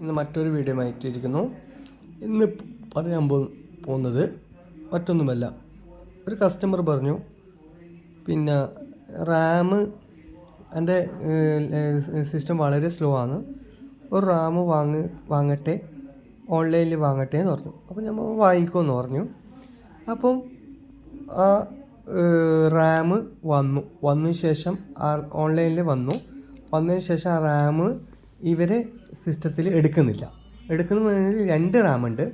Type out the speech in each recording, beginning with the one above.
ഇന്ന് മറ്റൊരു വീഡിയോ ആയിട്ടിരിക്കുന്നു. ഇന്ന് പറയാൻ പോകുന്നത് മറ്റൊന്നുമല്ല. ഒരു കസ്റ്റമർ പറഞ്ഞു, പിന്നെ റാം എൻ്റെ സിസ്റ്റം വളരെ സ്ലോ ആണ്, ഒരു റാം വാങ്ങട്ടെ, ഓൺലൈനിൽ വാങ്ങട്ടെ എന്ന് പറഞ്ഞു. അപ്പോൾ നമ്മൾ വാങ്ങിക്കുമെന്ന് പറഞ്ഞു. അപ്പം ആ റാം വന്നതിന് ശേഷം ഓൺലൈനിൽ വന്നതിന് ശേഷം ആ റാം ഇവരെ സിസ്റ്റത്തിൽ എടുക്കുന്നില്ല. എടുക്കുന്നതിൽ 2 റാമുണ്ട്.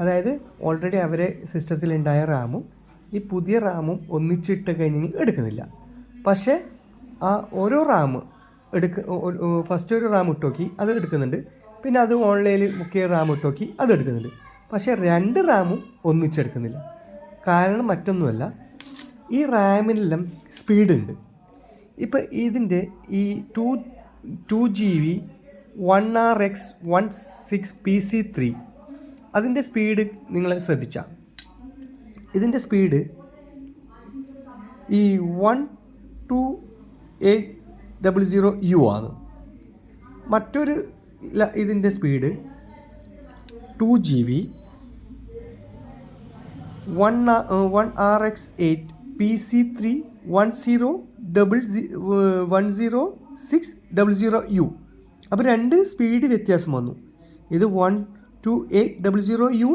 അതായത് ഓൾറെഡി അവരെ സിസ്റ്റത്തിലുണ്ടായ റാമും ഈ പുതിയ റാമും ഒന്നിച്ചിട്ട് കഴിഞ്ഞെങ്കിൽ എടുക്കുന്നില്ല. പക്ഷേ ആ ഓരോ റാം ഫസ്റ്റ് ഒരു റാം ഇട്ട് നോക്കി അത് എടുക്കുന്നുണ്ട്, പിന്നെ അത് ഓൺലൈനിൽ ബുക്ക് ചെയ്ത റാം ഇട്ട് നോക്കി അത് എടുക്കുന്നുണ്ട്. പക്ഷേ 2 റാമും ഒന്നിച്ചെടുക്കുന്നില്ല. കാരണം മറ്റൊന്നുമല്ല, ഈ റാമിനെല്ലാം സ്പീഡുണ്ട്. ഇപ്പം ഇതിൻ്റെ ഈ 2GB 1RX16 PC3 അതിൻ്റെ സ്പീഡ് നിങ്ങൾ ശ്രദ്ധിച്ചാൽ ഇതിൻ്റെ സ്പീഡ് ഈ 12800U ആണ്. മറ്റൊരു ഇതിൻ്റെ speed 2GB 1RX8 PC3 10600U. അപ്പോൾ 2 സ്പീഡ് വ്യത്യാസം വന്നു. ഇത് 12800U,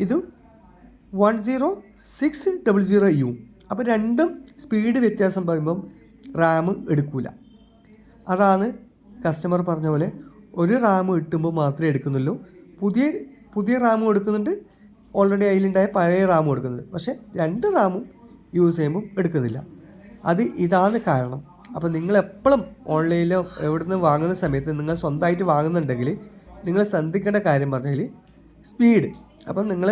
ഇത് 10600U. അപ്പോൾ 2 സ്പീഡ് വ്യത്യാസം പറയുമ്പം റാം എടുക്കില്ല. അതാണ് കസ്റ്റമർ പറഞ്ഞ പോലെ ഒരു റാം ഇട്ടുമ്പോൾ മാത്രമേ എടുക്കുന്നുള്ളൂ. പുതിയ റാമും എടുക്കുന്നുണ്ട്, ഓൾറെഡി അതിലുണ്ടായ പഴയ റാമും എടുക്കുന്നുണ്ട്. പക്ഷേ 2 റാമും യൂസ് ചെയ്യുമ്പം എടുക്കുന്നില്ല. ഇതാണ് കാരണം. അപ്പോൾ നിങ്ങളെപ്പോഴും ഓൺലൈനിലോ എവിടുന്ന് വാങ്ങുന്ന സമയത്ത് നിങ്ങൾ സ്വന്തമായിട്ട് വാങ്ങുന്നുണ്ടെങ്കിൽ നിങ്ങൾ ശ്രദ്ധിക്കേണ്ട കാര്യം പറഞ്ഞാൽ സ്പീഡ്. അപ്പം നിങ്ങൾ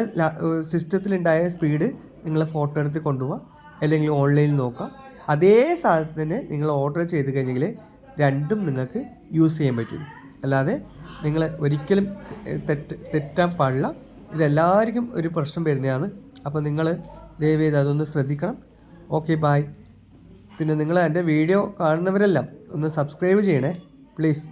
സിസ്റ്റത്തിലുണ്ടായ സ്പീഡ് നിങ്ങൾ ഫോട്ടോ എടുത്ത് കൊണ്ടുപോവുക, അല്ലെങ്കിൽ ഓൺലൈനിൽ നോക്കുക. അതേ സാധനത്തിന് നിങ്ങൾ ഓർഡർ ചെയ്ത് കഴിഞ്ഞെങ്കിൽ 2ഉം നിങ്ങൾക്ക് യൂസ് ചെയ്യാൻ പറ്റും. അല്ലാതെ നിങ്ങൾ ഒരിക്കലും തെറ്റാൻ പാടില്ല. ഇതെല്ലാവർക്കും ഒരു പ്രശ്നം വരുന്നതാണ്. അപ്പോൾ നിങ്ങൾ ദയവേത് അതൊന്ന് ശ്രദ്ധിക്കണം. Okay, bye. പിന്നെ നിങ്ങൾ എൻ്റെ വീഡിയോ കാണുന്നവരെല്ലാം ഒന്ന് സബ്സ്ക്രൈബ് ചെയ്യണേ പ്ലീസ്.